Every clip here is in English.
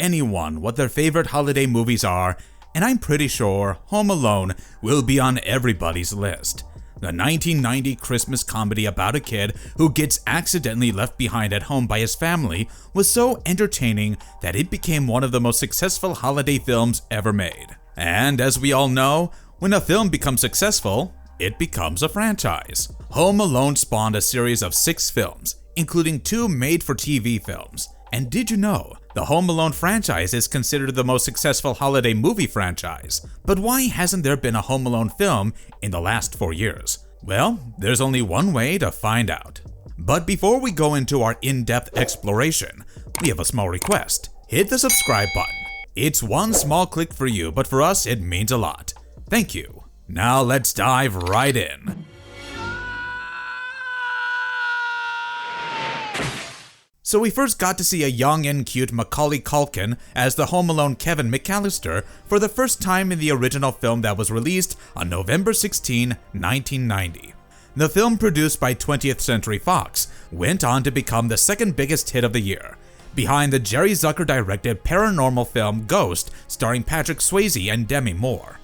anyone what their favorite holiday movies are, and I'm pretty sure Home Alone will be on everybody's list. The 1990 Christmas comedy about a kid who gets accidentally left behind at home by his family was so entertaining that it became one of the most successful holiday films ever made. And as we all know, when a film becomes successful, it becomes a franchise. Home Alone spawned a series of 6 films, including 2 made-for-TV films. And did you know, the Home Alone franchise is considered the most successful holiday movie franchise. But why hasn't there been a Home Alone film in the last 4 years? Well, there's only one way to find out. But before we go into our in-depth exploration, we have a small request. Hit the subscribe button. It's one small click for you, but for us it means a lot. Thank you. Now let's dive right in. So we first got to see a young and cute Macaulay Culkin as the Home Alone Kevin McAllister for the first time in the original film that was released on November 16, 1990. The film, produced by 20th Century Fox, went on to become the second biggest hit of the year, behind the Jerry Zucker-directed paranormal film Ghost starring Patrick Swayze and Demi Moore.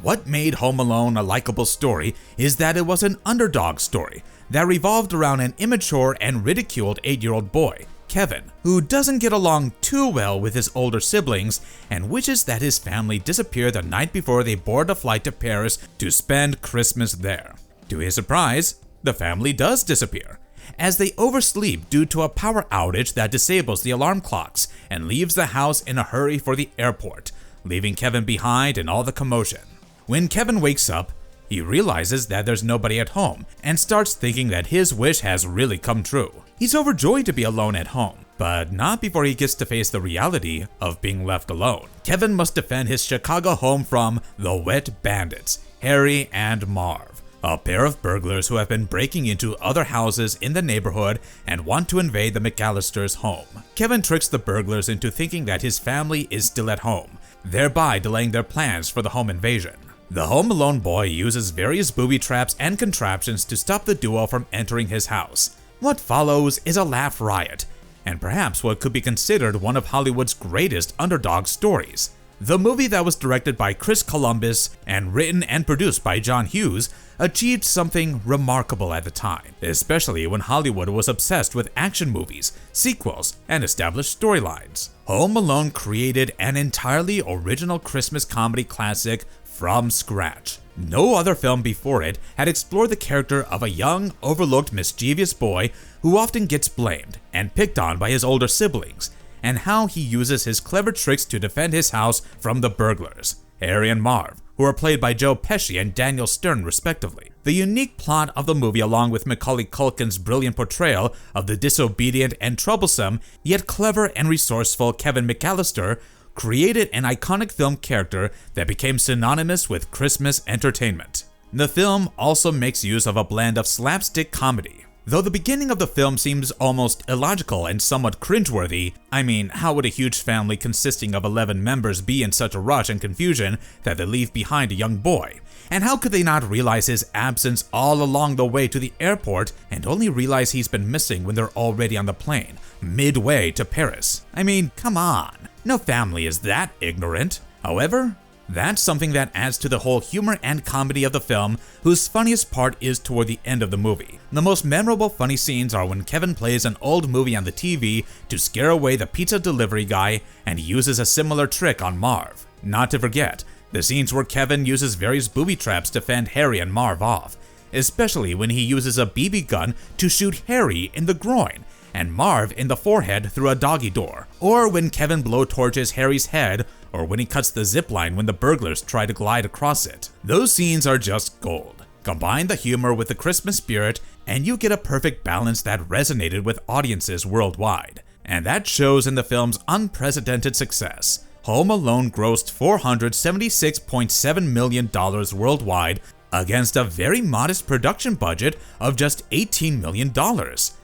What made Home Alone a likable story is that it was an underdog story that revolved around an immature and ridiculed 8-year-old boy, Kevin, who doesn't get along too well with his older siblings and wishes that his family disappear the night before they board a flight to Paris to spend Christmas there. To his surprise, the family does disappear, as they oversleep due to a power outage that disables the alarm clocks and leaves the house in a hurry for the airport, leaving Kevin behind in all the commotion. When Kevin wakes up, he realizes that there's nobody at home and starts thinking that his wish has really come true. He's overjoyed to be alone at home, but not before he gets to face the reality of being left alone. Kevin must defend his Chicago home from the Wet Bandits, Harry and Marv, a pair of burglars who have been breaking into other houses in the neighborhood and want to invade the McAllisters' home. Kevin tricks the burglars into thinking that his family is still at home, thereby delaying their plans for the home invasion. The Home Alone boy uses various booby traps and contraptions to stop the duo from entering his house. What follows is a laugh riot, and perhaps what could be considered one of Hollywood's greatest underdog stories. The movie, that was directed by Chris Columbus and written and produced by John Hughes, achieved something remarkable at the time, especially when Hollywood was obsessed with action movies, sequels, and established storylines. Home Alone created an entirely original Christmas comedy classic from scratch. No other film before it had explored the character of a young, overlooked, mischievous boy who often gets blamed and picked on by his older siblings, and how he uses his clever tricks to defend his house from the burglars, Harry and Marv, who are played by Joe Pesci and Daniel Stern respectively. The unique plot of the movie, along with Macaulay Culkin's brilliant portrayal of the disobedient and troublesome, yet clever and resourceful Kevin McAllister, created an iconic film character that became synonymous with Christmas entertainment. The film also makes use of a blend of slapstick comedy. Though the beginning of the film seems almost illogical and somewhat cringeworthy, I mean, how would a huge family consisting of 11 members be in such a rush and confusion that they leave behind a young boy? And how could they not realize his absence all along the way to the airport and only realize he's been missing when they're already on the plane, midway to Paris? I mean, come on. No family is that ignorant. However, that's something that adds to the whole humor and comedy of the film, whose funniest part is toward the end of the movie. The most memorable funny scenes are when Kevin plays an old movie on the TV to scare away the pizza delivery guy, and he uses a similar trick on Marv. Not to forget, the scenes where Kevin uses various booby traps to fend Harry and Marv off, especially when he uses a BB gun to shoot Harry in the groin and Marv in the forehead through a doggy door, or when Kevin blowtorches Harry's head, or when he cuts the zipline when the burglars try to glide across it. Those scenes are just gold. Combine the humor with the Christmas spirit, and you get a perfect balance that resonated with audiences worldwide. And that shows in the film's unprecedented success. Home Alone grossed $476.7 million worldwide against a very modest production budget of just $18 million.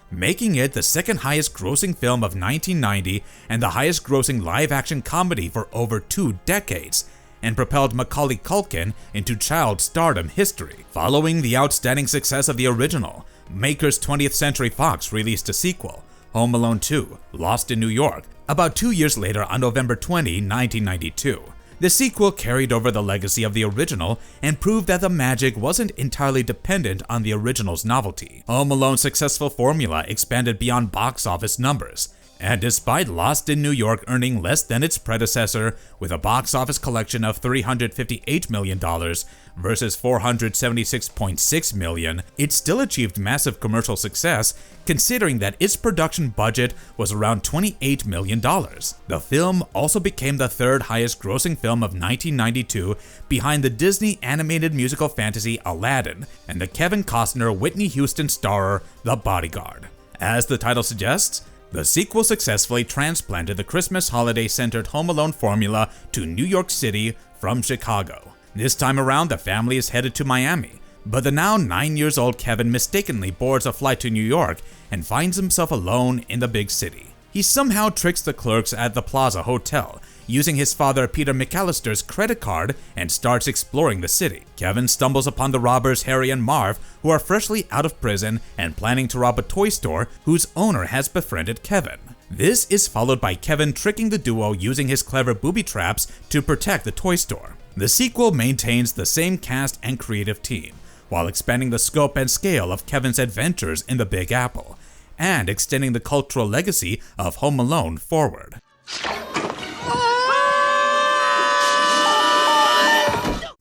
Making it the second highest grossing film of 1990 and the highest grossing live-action comedy for over 2 decades, and propelled Macaulay Culkin into child stardom history. Following the outstanding success of the original, makers 20th Century Fox released a sequel, Home Alone 2, Lost in New York, About 2 years later, on November 20, 1992. The sequel carried over the legacy of the original and proved that the magic wasn't entirely dependent on the original's novelty. Home Alone's successful formula expanded beyond box office numbers, and despite Lost in New York earning less than its predecessor with a box office collection of $358 million versus $476.6 million, it still achieved massive commercial success considering that its production budget was around $28 million. The film also became the third highest grossing film of 1992 behind the Disney animated musical fantasy Aladdin and the Kevin Costner Whitney Houston starrer The Bodyguard. As the title suggests, the sequel successfully transplanted the Christmas holiday-centered Home Alone formula to New York City from Chicago. This time around, the family is headed to Miami, but the now 9-year-old Kevin mistakenly boards a flight to New York and finds himself alone in the big city. He somehow tricks the clerks at the Plaza Hotel, using his father Peter McAllister's credit card, and starts exploring the city. Kevin stumbles upon the robbers Harry and Marv, who are freshly out of prison and planning to rob a toy store whose owner has befriended Kevin. This is followed by Kevin tricking the duo using his clever booby traps to protect the toy store. The sequel maintains the same cast and creative team, while expanding the scope and scale of Kevin's adventures in the Big Apple, and extending the cultural legacy of Home Alone forward.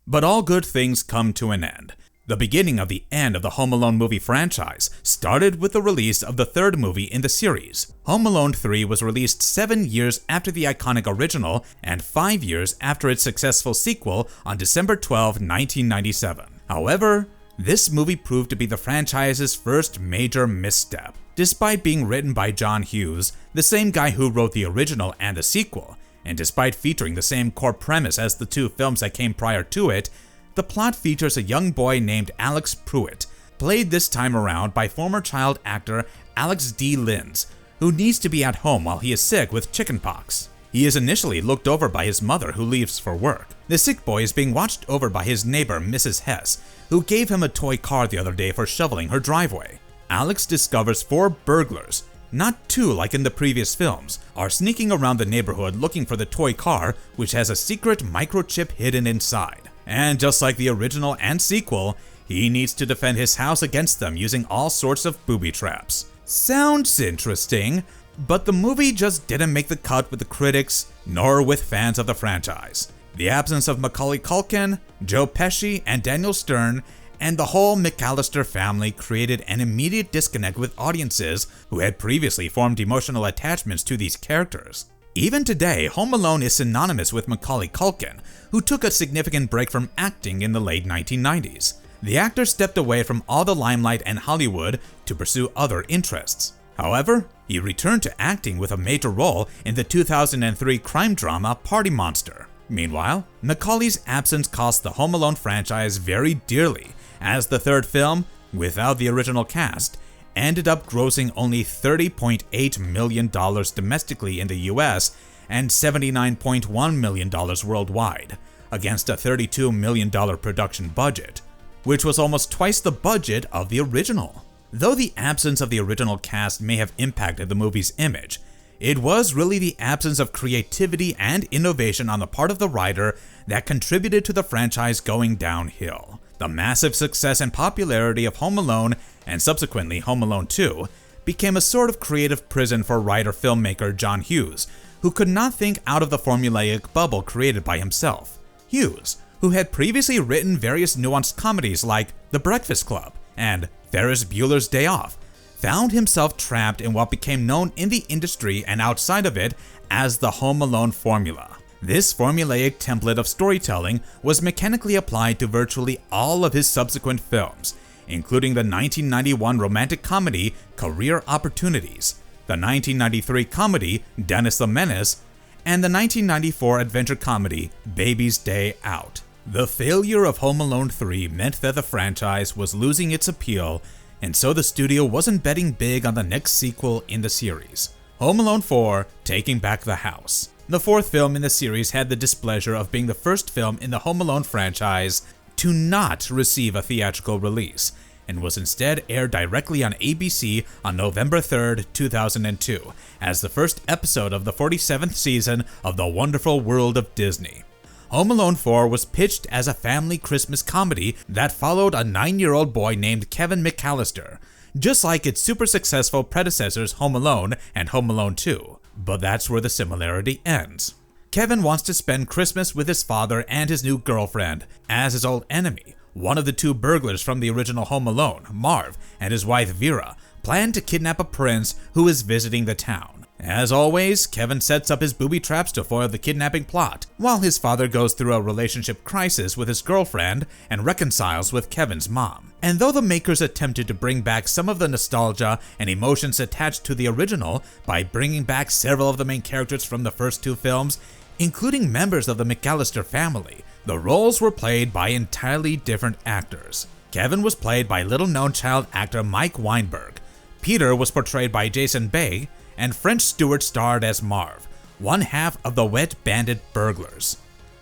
But all good things come to an end. The beginning of the end of the Home Alone movie franchise started with the release of the third movie in the series. Home Alone 3 was released 7 years after the iconic original and 5 years after its successful sequel on December 12, 1997. However, this movie proved to be the franchise's first major misstep. Despite being written by John Hughes, the same guy who wrote the original and the sequel, and despite featuring the same core premise as the two films that came prior to it, the plot features a young boy named Alex Pruitt, played this time around by former child actor Alex D. Linz, who needs to be at home while he is sick with chickenpox. He is initially looked over by his mother, who leaves for work. The sick boy is being watched over by his neighbor Mrs. Hess, who gave him a toy car the other day for shoveling her driveway. Alex discovers 4 burglars, not 2 like in the previous films, are sneaking around the neighborhood looking for the toy car, which has a secret microchip hidden inside. And just like the original and sequel, he needs to defend his house against them using all sorts of booby traps. Sounds interesting, but the movie just didn't make the cut with the critics, nor with fans of the franchise. The absence of Macaulay Culkin, Joe Pesci, and Daniel Stern, and the whole McAllister family created an immediate disconnect with audiences who had previously formed emotional attachments to these characters. Even today, Home Alone is synonymous with Macaulay Culkin, who took a significant break from acting in the late 1990s. The actor stepped away from all the limelight and Hollywood to pursue other interests. However, he returned to acting with a major role in the 2003 crime drama Party Monster. Meanwhile, Macaulay's absence cost the Home Alone franchise very dearly, as the third film, without the original cast, ended up grossing only $30.8 million domestically in the US and $79.1 million worldwide, against a $32 million production budget, which was almost twice the budget of the original. Though the absence of the original cast may have impacted the movie's image, it was really the absence of creativity and innovation on the part of the writer that contributed to the franchise going downhill. The massive success and popularity of Home Alone, and subsequently Home Alone 2, became a sort of creative prison for writer-filmmaker John Hughes, who could not think out of the formulaic bubble created by himself. Hughes, who had previously written various nuanced comedies like The Breakfast Club and Ferris Bueller's Day Off, found himself trapped in what became known in the industry and outside of it as the Home Alone formula. This formulaic template of storytelling was mechanically applied to virtually all of his subsequent films, including the 1991 romantic comedy Career Opportunities, the 1993 comedy Dennis the Menace, and the 1994 adventure comedy Baby's Day Out. The failure of Home Alone 3 meant that the franchise was losing its appeal, and so the studio wasn't betting big on the next sequel in the series, Home Alone 4: Taking Back the House. The fourth film in the series had the displeasure of being the first film in the Home Alone franchise to not receive a theatrical release, and was instead aired directly on ABC on November 3, 2002, as the first episode of the 47th season of The Wonderful World of Disney. Home Alone 4 was pitched as a family Christmas comedy that followed a 9-year-old boy named Kevin McAllister, just like its super successful predecessors Home Alone and Home Alone 2. But that's where the similarity ends. Kevin wants to spend Christmas with his father and his new girlfriend, as his old enemy, one of the two burglars from the original Home Alone, Marv, and his wife Vera, plan to kidnap a prince who is visiting the town. As always, Kevin sets up his booby traps to foil the kidnapping plot, while his father goes through a relationship crisis with his girlfriend and reconciles with Kevin's mom. And though the makers attempted to bring back some of the nostalgia and emotions attached to the original by bringing back several of the main characters from the first two films, including members of the McAllister family, the roles were played by entirely different actors. Kevin was played by little-known child actor Mike Weinberg, Peter was portrayed by Jason Bay, and French Stewart starred as Marv, one half of the Wet Bandit burglars.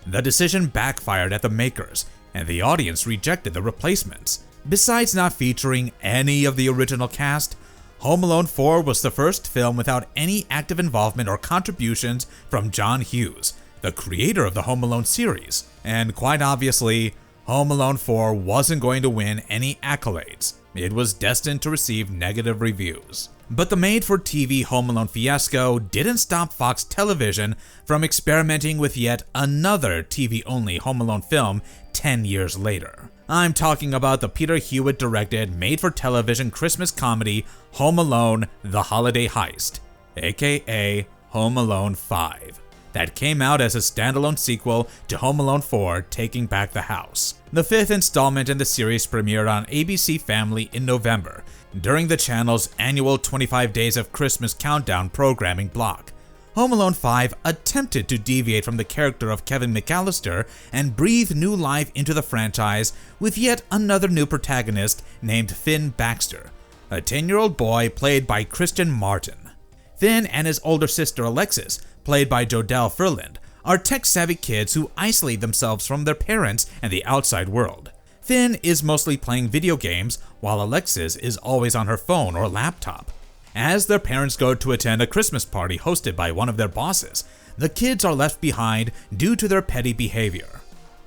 The decision backfired at the makers, and the audience rejected the replacements. Besides not featuring any of the original cast, Home Alone 4 was the first film without any active involvement or contributions from John Hughes, the creator of the Home Alone series, and quite obviously, Home Alone 4 wasn't going to win any accolades. It was destined to receive negative reviews. But the made-for-TV Home Alone fiasco didn't stop Fox Television from experimenting with yet another TV-only Home Alone film 10 years later. I'm talking about the Peter Hewitt-directed made-for-television Christmas comedy Home Alone: The Holiday Heist, aka Home Alone 5, that came out as a standalone sequel to Home Alone 4: Taking Back the House. The fifth installment in the series premiered on ABC Family in November, during the channel's annual 25 Days of Christmas Countdown programming block. Home Alone 5 attempted to deviate from the character of Kevin McAllister and breathe new life into the franchise with yet another new protagonist named Finn Baxter, a 10-year-old boy played by Christian Martin. Finn and his older sister Alexis, played by Jodelle Ferland, are tech-savvy kids who isolate themselves from their parents and the outside world. Finn is mostly playing video games, while Alexis is always on her phone or laptop. As their parents go to attend a Christmas party hosted by one of their bosses, the kids are left behind due to their petty behavior.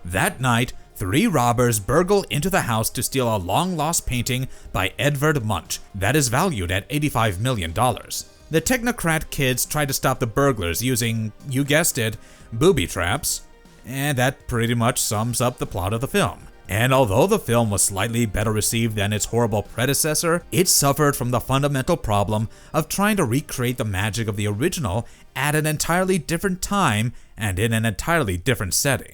That night, 3 robbers burgle into the house to steal a long-lost painting by Edvard Munch that is valued at $85 million. The technocrat kids try to stop the burglars using, you guessed it, booby traps, and that pretty much sums up the plot of the film. And although the film was slightly better received than its horrible predecessor, it suffered from the fundamental problem of trying to recreate the magic of the original at an entirely different time and in an entirely different setting.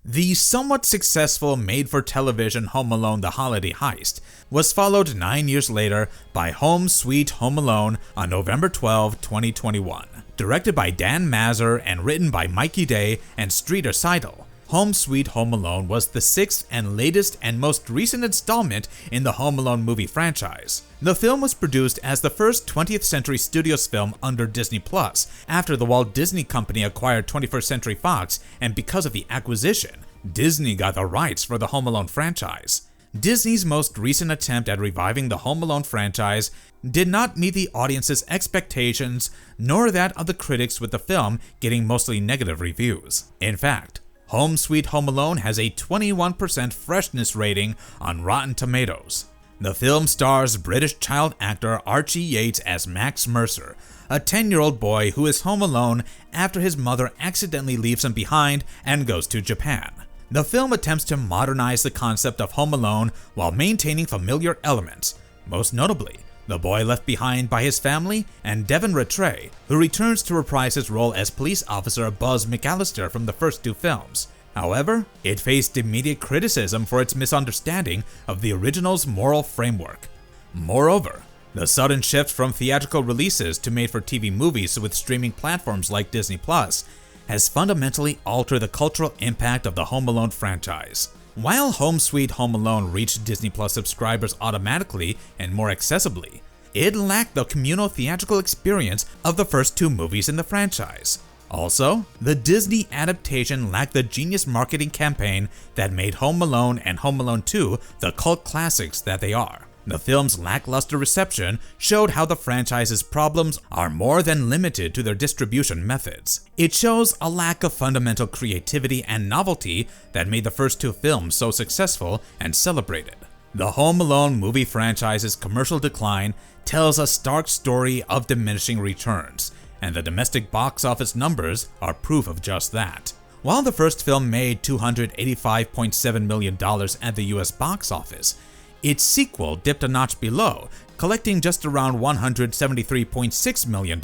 The somewhat successful made-for-television Home Alone: The Holiday Heist was followed 9 years later by Home Sweet Home Alone on November 12, 2021. Directed by Dan Mazur and written by Mikey Day and Streeter Seidel, Home Sweet Home Alone was the 6th and latest and most recent installment in the Home Alone movie franchise. The film was produced as the first 20th Century Studios film under Disney Plus after the Walt Disney Company acquired 21st Century Fox, and because of the acquisition, Disney got the rights for the Home Alone franchise. Disney's most recent attempt at reviving the Home Alone franchise did not meet the audience's expectations, nor that of the critics, with the film getting mostly negative reviews. In fact, Home Sweet Home Alone has a 21% freshness rating on Rotten Tomatoes. The film stars British child actor Archie Yates as Max Mercer, a 10-year-old boy who is home alone after his mother accidentally leaves him behind and goes to Japan. The film attempts to modernize the concept of Home Alone while maintaining familiar elements, most notably the boy left behind by his family and Devin Rattray, who returns to reprise his role as police officer Buzz McAllister from the first 2 films. However, it faced immediate criticism for its misunderstanding of the original's moral framework. Moreover, the sudden shift from theatrical releases to made-for-TV movies with streaming platforms like Disney Plus has fundamentally altered the cultural impact of the Home Alone franchise. While Home Sweet Home Alone reached Disney Plus subscribers automatically and more accessibly, it lacked the communal theatrical experience of the first 2 movies in the franchise. Also, the Disney adaptation lacked the genius marketing campaign that made Home Alone and Home Alone 2 the cult classics that they are. The film's lackluster reception showed how the franchise's problems are more than limited to their distribution methods. It shows a lack of fundamental creativity and novelty that made the first two films so successful and celebrated. The Home Alone movie franchise's commercial decline tells a stark story of diminishing returns, and the domestic box office numbers are proof of just that. While the first film made $285.7 million at the US box office, its sequel dipped a notch below, collecting just around $173.6 million.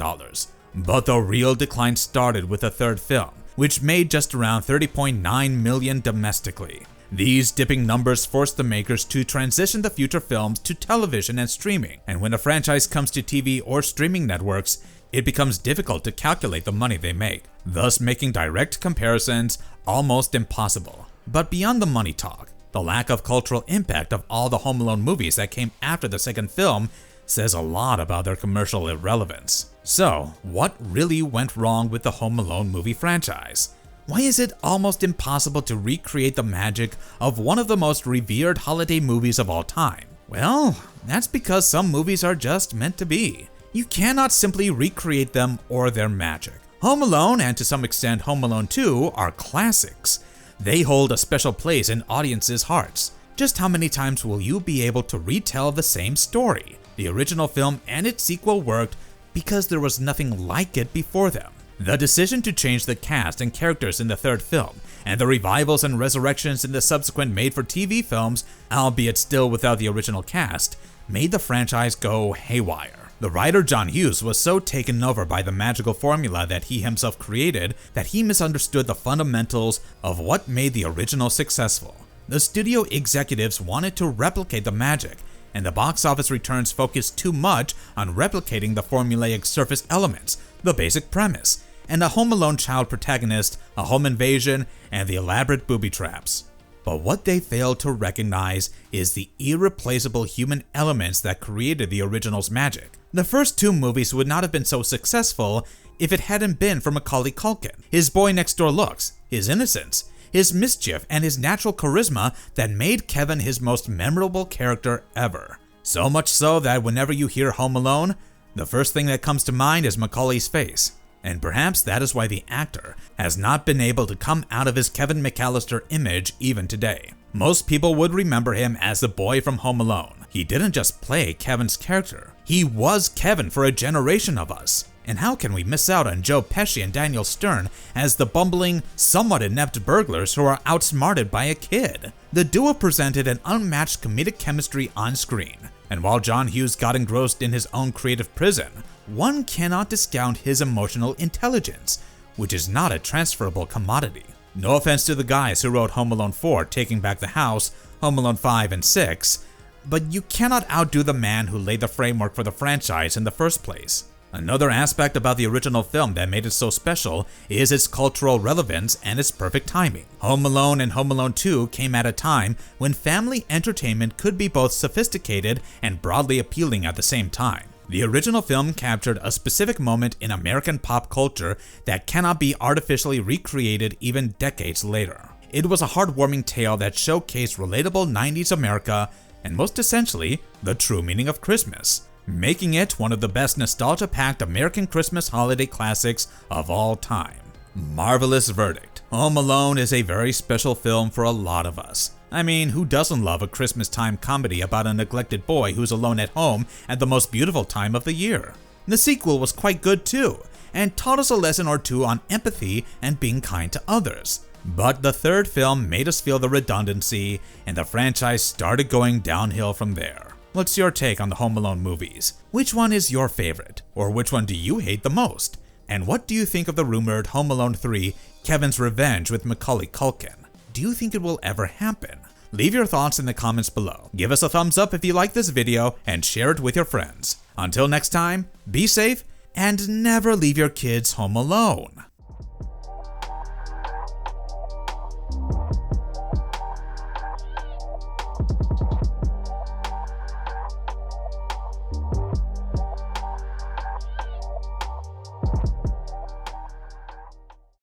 But the real decline started with the third film, which made just around $30.9 million domestically. These dipping numbers forced the makers to transition the future films to television and streaming, and when a franchise comes to TV or streaming networks, it becomes difficult to calculate the money they make, thus making direct comparisons almost impossible. But beyond the money talk, the lack of cultural impact of all the Home Alone movies that came after the second film says a lot about their commercial irrelevance. So, what really went wrong with the Home Alone movie franchise? Why is it almost impossible to recreate the magic of one of the most revered holiday movies of all time? Well, that's because some movies are just meant to be. You cannot simply recreate them or their magic. Home Alone, and to some extent Home Alone 2, are classics. They hold a special place in audiences' hearts. Just how many times will you be able to retell the same story? The original film and its sequel worked because there was nothing like it before them. The decision to change the cast and characters in the third film, and the revivals and resurrections in the subsequent made-for-TV films, albeit still without the original cast, made the franchise go haywire. The writer John Hughes was so taken over by the magical formula that he himself created that he misunderstood the fundamentals of what made the original successful. The studio executives wanted to replicate the magic, and the box office returns focused too much on replicating the formulaic surface elements, the basic premise, and a Home Alone child protagonist, a home invasion, and the elaborate booby traps. But what they failed to recognize is the irreplaceable human elements that created the original's magic. The first two movies would not have been so successful if it hadn't been for Macaulay Culkin, his boy-next-door looks, his innocence, his mischief, and his natural charisma that made Kevin his most memorable character ever. So much so that whenever you hear Home Alone, the first thing that comes to mind is Macaulay's face. And perhaps that is why the actor has not been able to come out of his Kevin McAllister image even today. Most people would remember him as the boy from Home Alone. He didn't just play Kevin's character, he was Kevin for a generation of us. And how can we miss out on Joe Pesci and Daniel Stern as the bumbling, somewhat inept burglars who are outsmarted by a kid? The duo presented an unmatched comedic chemistry on screen, and while John Hughes got engrossed in his own creative prison, one cannot discount his emotional intelligence, which is not a transferable commodity. No offense to the guys who wrote Home Alone 4, Taking Back the House, Home Alone 5 and 6, but you cannot outdo the man who laid the framework for the franchise in the first place. Another aspect about the original film that made it so special is its cultural relevance and its perfect timing. Home Alone and Home Alone 2 came at a time when family entertainment could be both sophisticated and broadly appealing at the same time. The original film captured a specific moment in American pop culture that cannot be artificially recreated even decades later. It was a heartwarming tale that showcased relatable 90s America and most essentially, the true meaning of Christmas, making it one of the best nostalgia-packed American Christmas holiday classics of all time. Marvelous verdict. Home Alone is a very special film for a lot of us. I mean, who doesn't love a Christmas time comedy about a neglected boy who's alone at home at the most beautiful time of the year? The sequel was quite good too, and taught us a lesson or two on empathy and being kind to others. But the third film made us feel the redundancy, and the franchise started going downhill from there. What's your take on the Home Alone movies? Which one is your favorite? Or which one do you hate the most? And what do you think of the rumored Home Alone 3, Kevin's Revenge with Macaulay Culkin? Do you think it will ever happen? Leave your thoughts in the comments below. Give us a thumbs up if you like this video and share it with your friends. Until next time, be safe and never leave your kids home alone.